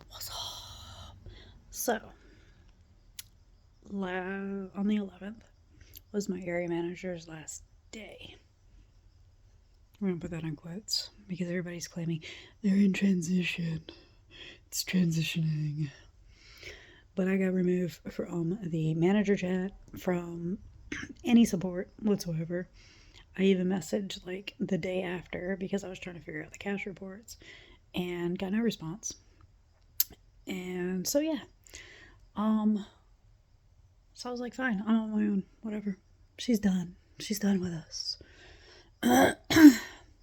What's up? So, on the 11th was my area manager's last day. I'm gonna put that in quotes because everybody's claiming they're in transition. It's transitioning. But I got removed from the manager chat, from any support whatsoever. I even messaged like the day after because I was trying to figure out the cash reports and got no response. And so yeah, um, so I was like, fine, I'm on my own, whatever. She's done. She's done with us.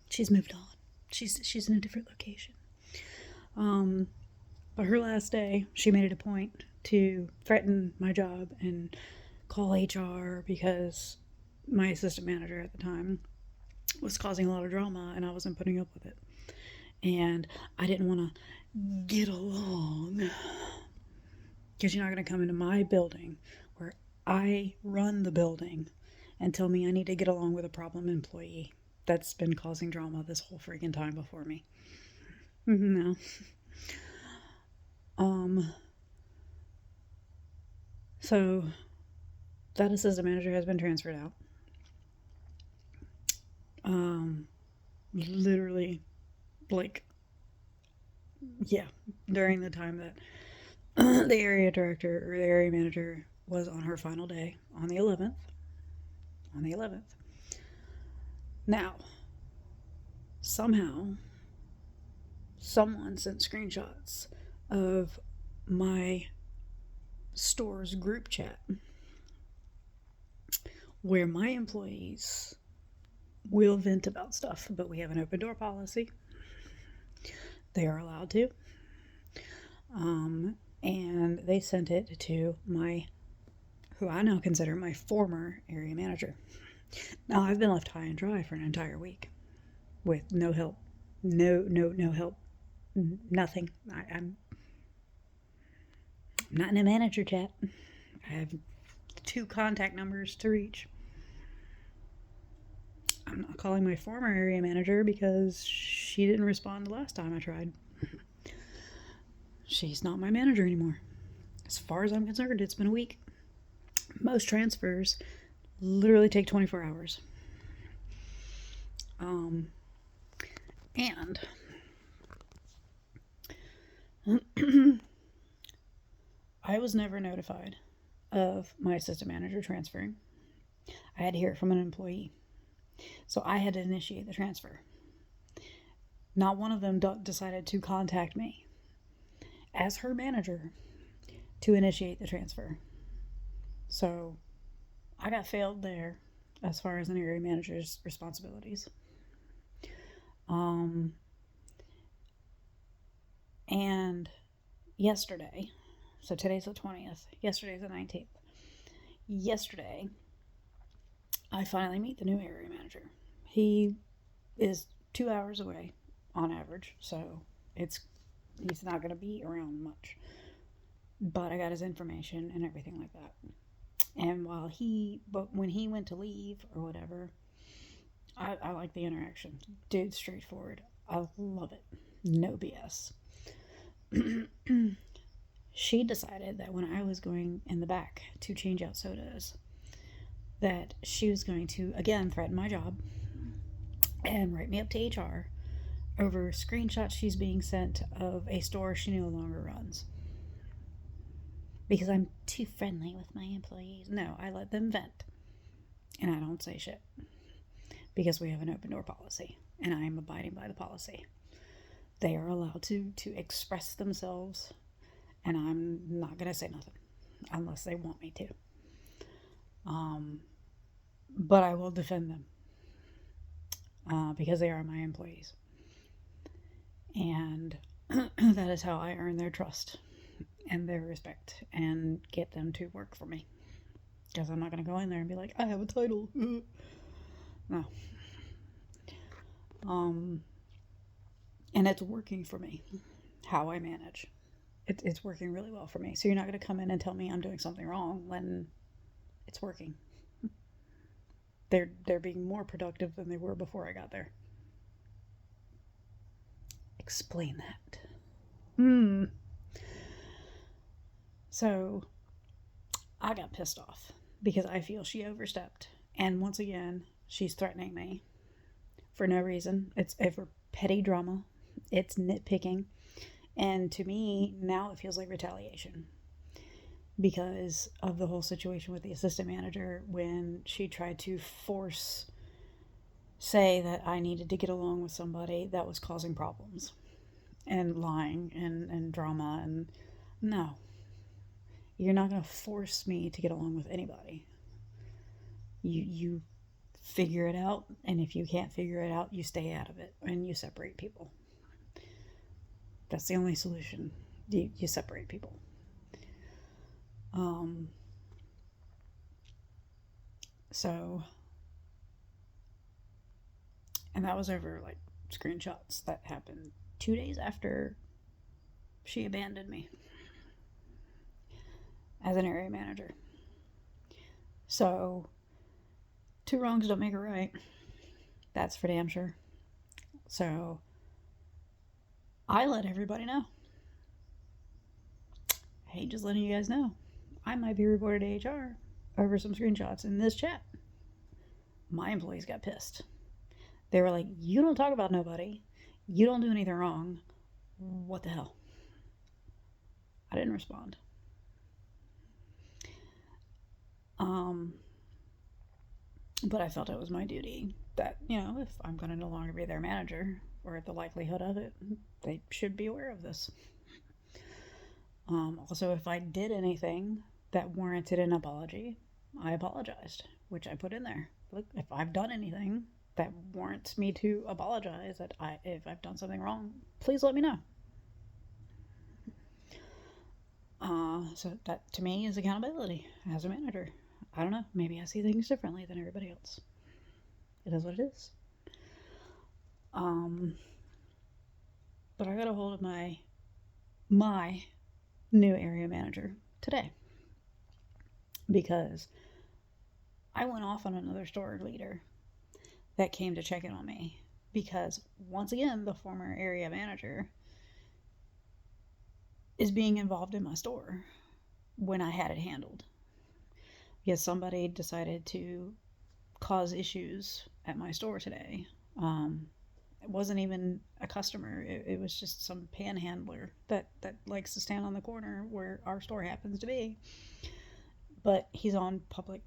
She's moved on. She's in a different location. Um, but her last day, she made it a point to threaten my job and call HR because my assistant manager at the time was causing a lot of drama and I wasn't putting up with it. And I didn't want to get along because you're not going to come into my building where I run the building and tell me I need to get along with a problem employee that's been causing drama this whole freaking time before me. No. Um, so that assistant manager has been transferred out. Literally, like, yeah, during the time that the area director or the area manager was on her final day on the 11th. On the 11th. Now, somehow, someone sent screenshots of my store's group chat where my employees will vent about stuff, but we have an open door policy. They are allowed to. And they sent it to who I now consider my former area manager. Now I've been left high and dry for an entire week with no help, no help, nothing. I'm not in a manager chat. I have 2 contact numbers to reach. I'm not calling my former area manager because she didn't respond the last time I tried. She's not my manager anymore. As far as I'm concerned, it's been a week. Most transfers literally take 24 hours. And I was never notified of my assistant manager transferring. I had to hear it from an employee. So I had to initiate the transfer. Not one of them decided to contact me as her manager to initiate the transfer. So I got failed there as far as an area manager's responsibilities. And yesterday, so today's the 20th, yesterday's the 19th. Yesterday, I finally meet the new area manager. He is 2 hours away on average, so he's not going to be around much. But I got his information and everything like that. And but when he went to leave or whatever, I like the interaction. Dude's straightforward. I love it. No BS. She decided that when I was going in the back to change out sodas, that she was going to again threaten my job and write me up to HR over screenshots she's being sent of a store she no longer runs. Because I'm too friendly with my employees. No, I let them vent. And I don't say shit. Because we have an open door policy. And I am abiding by the policy. They are allowed to express themselves. And I'm not going to say nothing. Unless they want me to. But I will defend them. Because they are my employees. And that is how I earn their trust and their respect and get them to work for me. Because I'm not going to go in there and be like, I have a title. No. And it's working for me, how I manage. It's working really well for me. So you're not going to come in and tell me I'm doing something wrong when it's working. They're being more productive than they were before I got there. Explain that. Mm. So I got pissed off because I feel she overstepped. And once again, she's threatening me for no reason. It's over petty drama, it's nitpicking. And to me, now it feels like retaliation because of the whole situation with the assistant manager when she tried to say that I needed to get along with somebody that was causing problems and lying and drama. And no, you're not going to force me to get along with anybody. You figure it out, and if you can't figure it out, you stay out of it and you separate people. That's the only solution. You separate people. Um, so, and that was over like screenshots that happened 2 days after she abandoned me as an area manager. So, two wrongs don't make a right. That's for damn sure. So, I let everybody know. Hey, just letting you guys know, I might be reported to HR over some screenshots in this chat. My employees got pissed. They were like, you don't talk about nobody. You don't do anything wrong. What the hell? I didn't respond. But I felt it was my duty that, if I'm going to no longer be their manager, or the likelihood of it, they should be aware of this. Also, if I did anything that warranted an apology, I apologized, which I put in there. Look, if I've done anything that warrants me to apologize, if I've done something wrong, please let me know. So that to me is accountability as a manager. I don't know. Maybe I see things differently than everybody else. It is what it is. But I got a hold of my new area manager today because I went off on another store leader that came to check in on me because once again the former area manager is being involved in my store when I had it handled. Because somebody decided to cause issues at my store today. It wasn't even a customer. It was just some panhandler that likes to stand on the corner where our store happens to be. But he's on public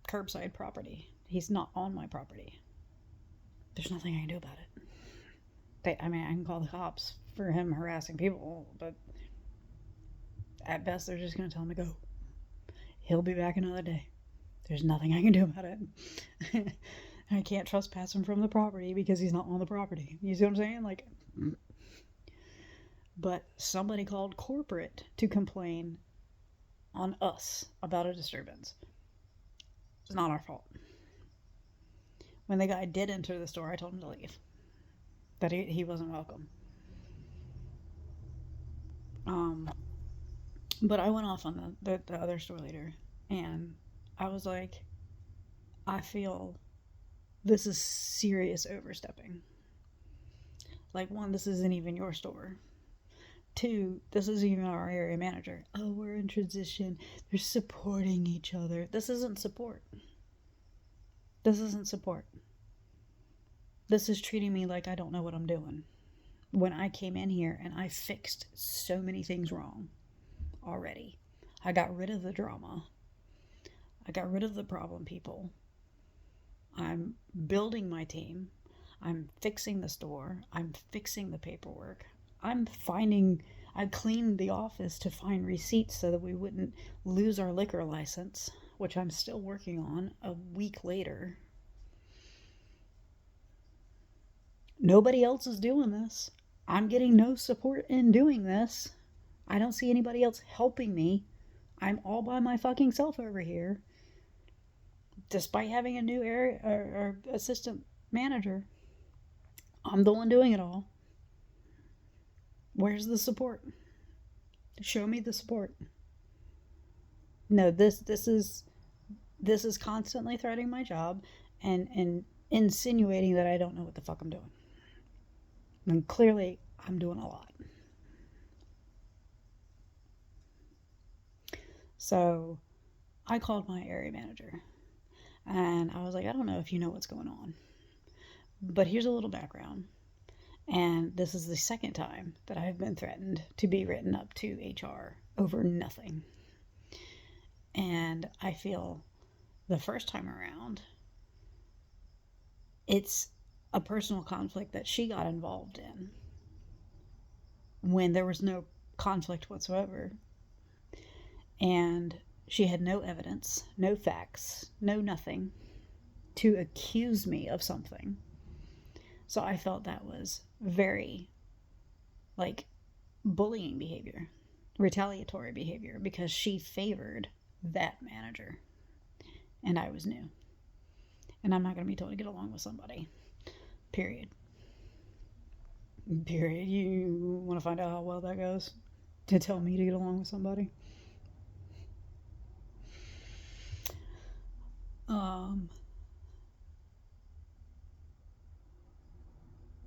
curbside property. He's not on my property. There's nothing I can do about it. I can call the cops for him harassing people, but at best they're just going to tell him to go. He'll be back another day. There's nothing I can do about it. I can't trespass him from the property because he's not on the property. You see what I'm saying? But somebody called corporate to complain on us about a disturbance. It's not our fault. When the guy did enter the store, I told him to leave. That he wasn't welcome. But I went off on the other store leader, and I was like, I feel this is serious overstepping. Like, one, this isn't even your store. Two, this isn't even our area manager. Oh, we're in transition. They're supporting each other. This isn't support. This isn't support. This is treating me like I don't know what I'm doing. When I came in here and I fixed so many things wrong already. I got rid of the drama. I got rid of the problem people. I'm building my team. I'm fixing the store. I'm fixing the paperwork. I cleaned the office to find receipts so that we wouldn't lose our liquor license, which I'm still working on a week later. Nobody else is doing this. I'm getting no support in doing this. I don't see anybody else helping me. I'm all by my fucking self over here. Despite having a new area or assistant manager, I'm the one doing it all. Where's the support? Show me the support. No, this is constantly threatening my job and insinuating that I don't know what the fuck I'm doing. And clearly, I'm doing a lot. So I called my area manager and I was like, I don't know if you know what's going on, but here's a little background. And this is the second time that I've been threatened to be written up to HR over nothing. And I feel the first time around, it's a personal conflict that she got involved in when there was no conflict whatsoever. And she had no evidence, no facts, no nothing to accuse me of something. So I felt that was very, like, bullying behavior, retaliatory behavior, because she favored that manager and I was new. And I'm not going to be told to get along with somebody. Period. Period. You want to find out how well that goes? To tell me to get along with somebody?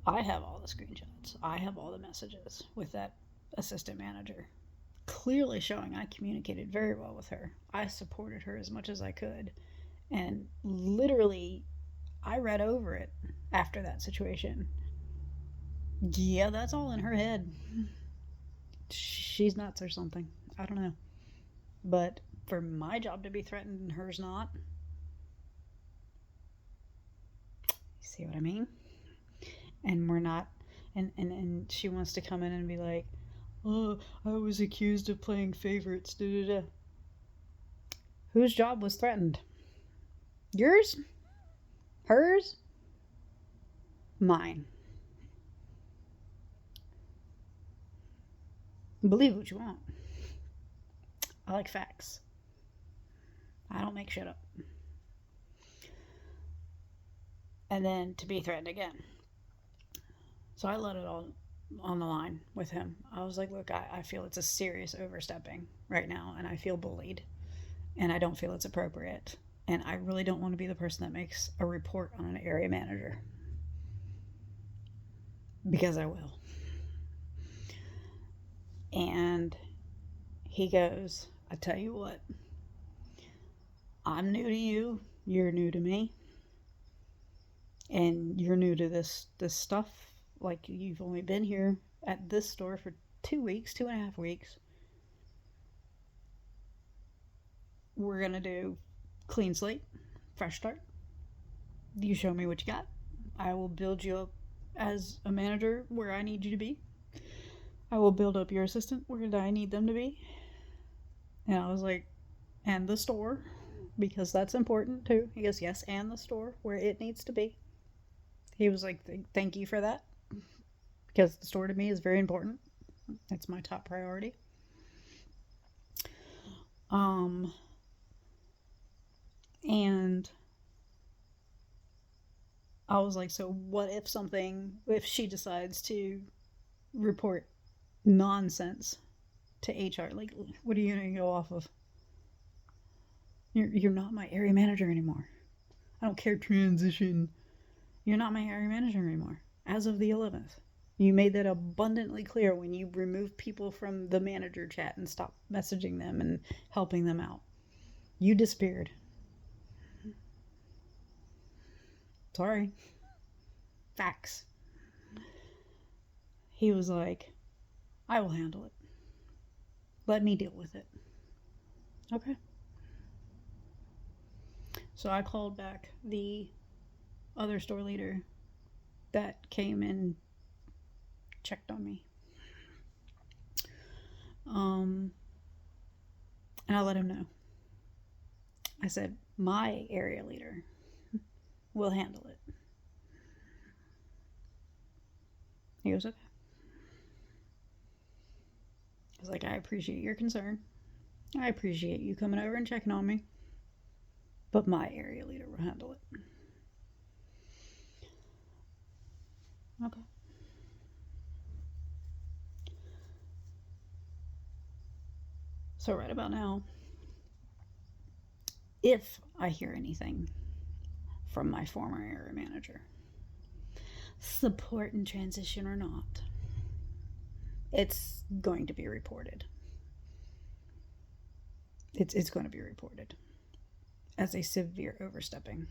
I have all the screenshots. I have all the messages with that assistant manager, clearly showing I communicated very well with her. I supported her as much as I could. And literally, I read over it after that situation. Yeah, that's all in her head. She's nuts or something. I don't know. But for my job to be threatened and hers not, you see what I mean? And we're not, and she wants to come in and be like, oh, I was accused of playing favorites. Da, da, da. Whose job was threatened? Yours? Hers? Mine. Believe what you want. I like facts. I don't make shit up. And then to be threatened again. So I let it all on the line with him. I was like, look, I feel it's a serious overstepping right now, and I feel bullied, and I don't feel it's appropriate. And I really don't want to be the person that makes a report on an area manager, because I will. And he goes, I tell you what, I'm new to you, you're new to me, and you're new to this stuff. Like, you've only been here at this store for 2 weeks, 2.5 weeks. We're gonna do clean slate, fresh start. You show me what you got. I will build you up as a manager where I need you to be. I will build up your assistant where I need them to be. And I was like, and the store, because that's important too. He goes, yes, and the store where it needs to be. He was like, thank you for that, because the store to me is very important. It's my top priority. And I was like, so what if she decides to report nonsense to HR? Like, what are you going to go off of? You're not my area manager anymore. I don't care, transition. You're not my area manager anymore. As of the 11th. You made that abundantly clear when you removed people from the manager chat and stopped messaging them and helping them out. You disappeared. Sorry. Facts. He was like, I will handle it. Let me deal with it. Okay. So I called back the other store leader that came and checked on me. And I let him know. I said, my area leader will handle it. He goes, okay. I was like, I appreciate your concern. I appreciate you coming over and checking on me. But my area leader will handle it. Okay. So right about now, if I hear anything from my former area manager, support and transition or not, it's going to be reported. It's going to be reported as a severe overstepping.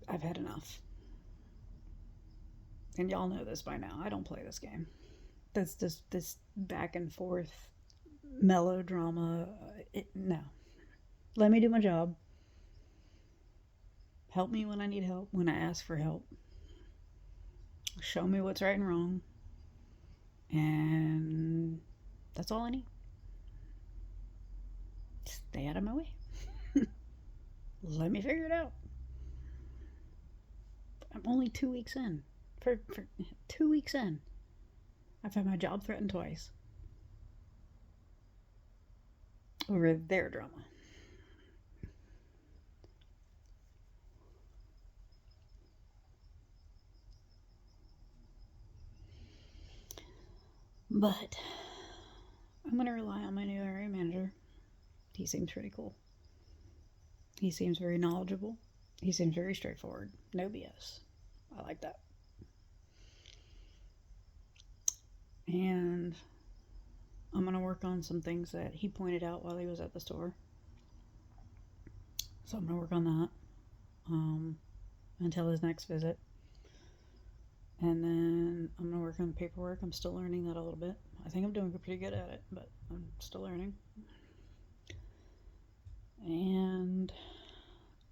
I've had enough. And y'all know this by now. I don't play this game. That's just this back and forth melodrama. No. Let me do my job. Help me when I need help, when I ask for help. Show me what's right and wrong. And that's all I need. Stay out of my way. Let me figure it out. I'm only 2 weeks in. For 2 weeks in, I've had my job threatened twice over their drama. But I'm going to rely on my new area manager. He seems pretty cool. He seems very knowledgeable. He seems very straightforward. No BS. I like that. And I'm going to work on some things that he pointed out while he was at the store. So I'm going to work on that until his next visit. And then I'm going to work on the paperwork. I'm still learning that a little bit. I think I'm doing pretty good at it, but I'm still learning. And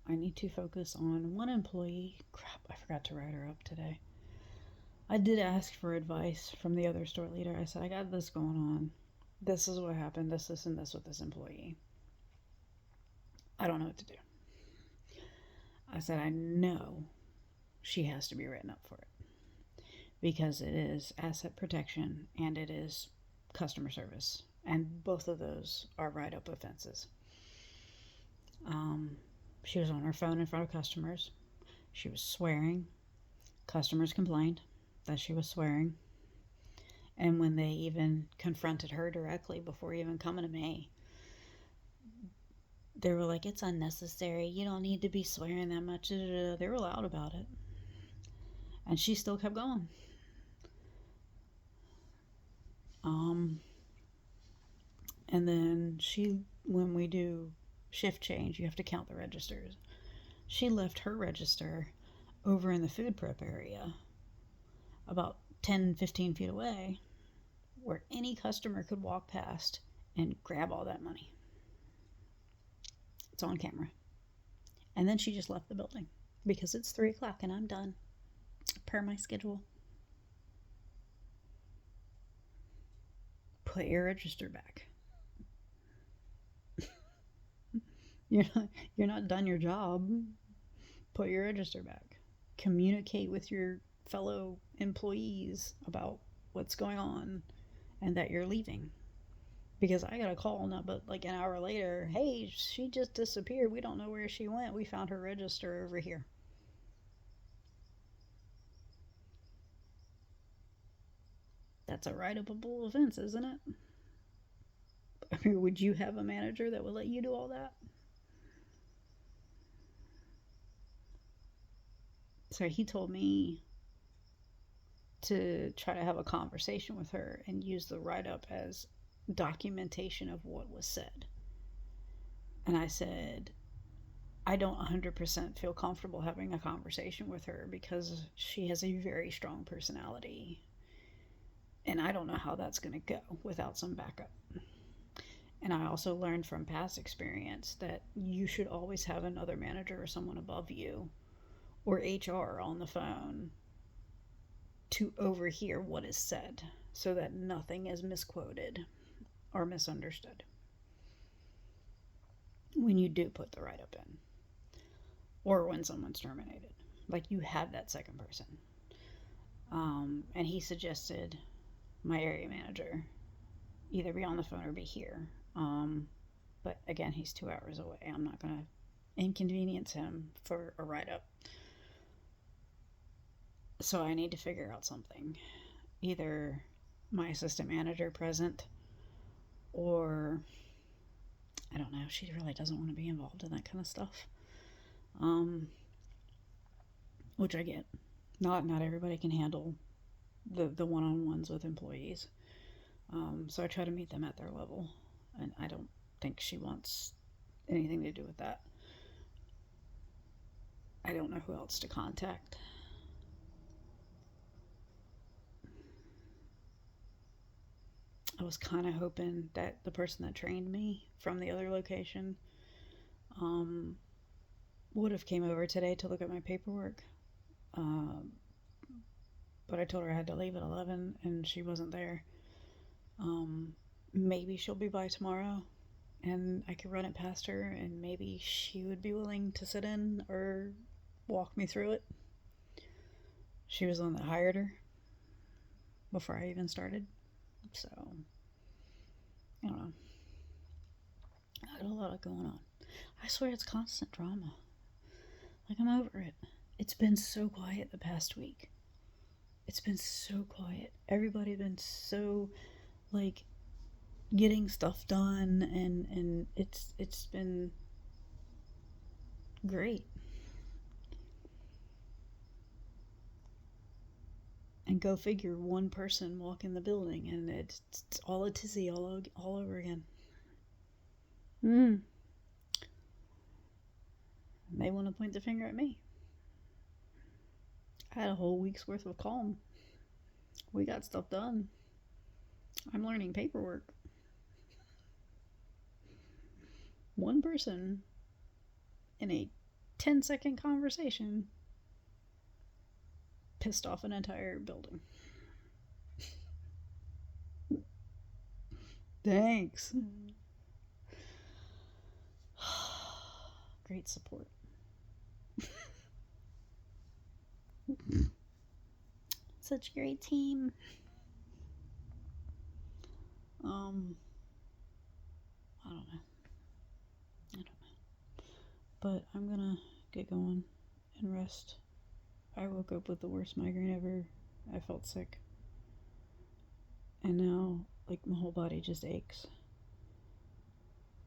I need to focus on one employee. Crap, I forgot to write her up today. I did ask for advice from the other store leader. I said, I got this going on. This is what happened, this, and this with this employee. I don't know what to do. I said, I know she has to be written up for it. Because it is asset protection and it is customer service. And both of those are write-up offenses. She was on her phone in front of customers. She was swearing. Customers complained that she was swearing. And when they even confronted her directly before even coming to me, they were like, it's unnecessary. You don't need to be swearing that much. They were loud about it. And she still kept going. And then when we do shift change, you have to count the registers. She left her register over in the food prep area about 10-15 feet away where any customer could walk past and grab all that money. It's on camera. And then she just left the building because it's 3 o'clock and I'm done per my schedule. Put your register back. You're not done your job. Put your register back. Communicate with your fellow employees about what's going on and that you're leaving. Because I got a call not but like an hour later, hey, she just disappeared. We don't know where she went. We found her register over here. That's a write-upable offense, isn't it? I mean, would you have a manager that would let you do all that? So he told me to try to have a conversation with her and use the write-up as documentation of what was said. And I said, I don't 100% feel comfortable having a conversation with her because she has a very strong personality. And I don't know how that's going to go without some backup. And I also learned from past experience that you should always have another manager or someone above you or HR on the phone to overhear what is said so that nothing is misquoted or misunderstood when you do put the write-up in or when someone's terminated. Like, you have that second person. And he suggested my area manager either be on the phone or be here. But again, he's 2 hours away. I'm not going to inconvenience him for a write-up. So I need to figure out something. Either my assistant manager present, or I don't know. She really doesn't want to be involved in that kind of stuff. Which I get. Not everybody can handle the one-on-ones with employees. So I try to meet them at their level, and I don't think she wants anything to do with that. I don't know who else to contact. I was kind of hoping that the person that trained me from the other location um, would have came over today to look at my paperwork. Um, but I told her I had to leave at 11 and she wasn't there. Um, Maybe she'll be by tomorrow and I could run it past her and maybe she would be willing to sit in or walk me through it. She was the one that hired her before I even started. So, I don't know. I got a lot going on. I swear it's constant drama. Like, I'm over it. It's been so quiet the past week. It's been so quiet. Everybody's been so, like, getting stuff done, and it's been great. And go figure, one person walk in the building, and it's all a tizzy all over again. They want to point the finger at me. I had a whole week's worth of calm. We got stuff done. I'm learning paperwork. One person in a 10-second conversation pissed off an entire building. Thanks. Great support. Such a great team. I don't know. But I'm gonna get going and rest. I woke up with the worst migraine ever. I felt sick. And now, like, my whole body just aches.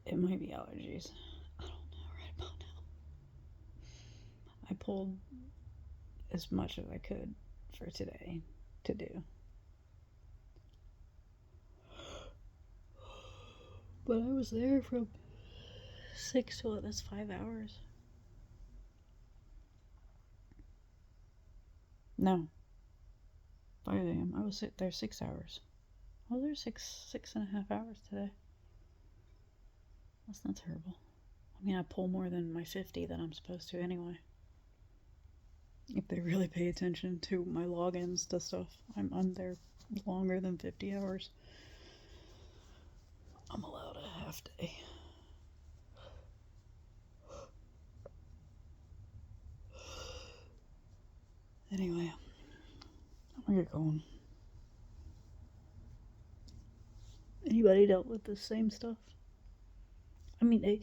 It might be allergies. I don't know right about now. I pulled as much as I could for today to do. But I was there from 6 to, that's 5 hours. No. 5 a.m. I was there 6 hours. I was there six and a half hours today. That's not terrible. I mean, I pull more than my 50 that I'm supposed to anyway. If they really pay attention to my logins to stuff, I'm there longer than 50 hours. I'm allowed a half day. Anyway, I'm gonna get going. Anybody dealt with the same stuff? I mean,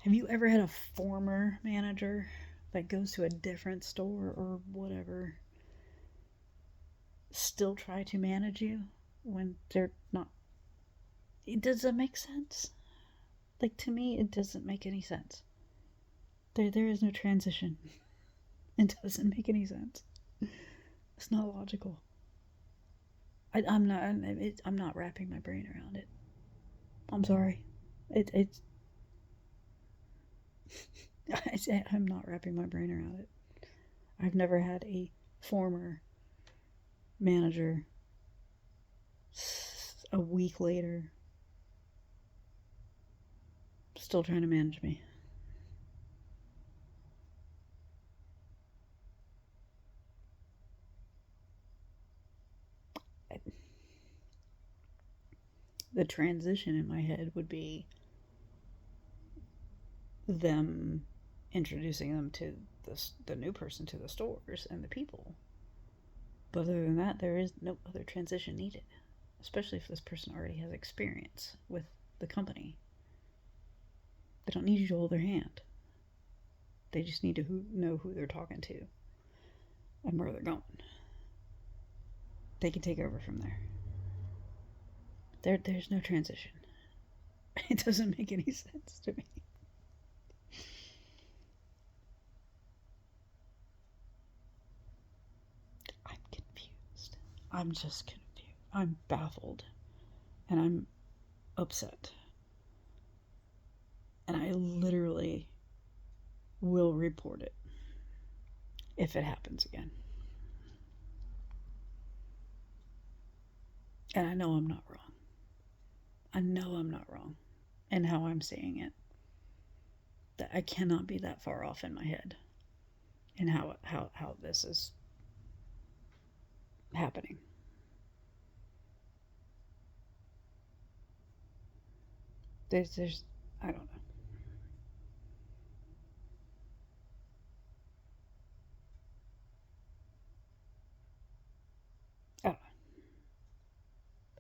have you ever had a former manager that goes to a different store or whatever still try to manage you when they're not? Does that make sense? Like, to me, it doesn't make any sense. There is no transition. It doesn't make any sense. It's not logical. I'm not wrapping my brain around it. I'm sorry. It's I'm not wrapping my brain around it. I've never had a former manager a week later still trying to manage me. The transition in my head would be them introducing them to the new person to the stores and the people. But other than that, there is no other transition needed, especially if this person already has experience with the company. They don't need you to hold their hand. They just need to know who they're talking to and where they're going. They can take over from there. There's no transition. It doesn't make any sense to me. I'm confused. I'm just confused. I'm baffled. and I'm upset. And I literally will report it if it happens again. And I know I'm not wrong. I know I'm not wrong in how I'm seeing it. That I cannot be that far off in my head in how this is happening. There's I don't know. I don't know.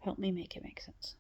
Help me make it make sense.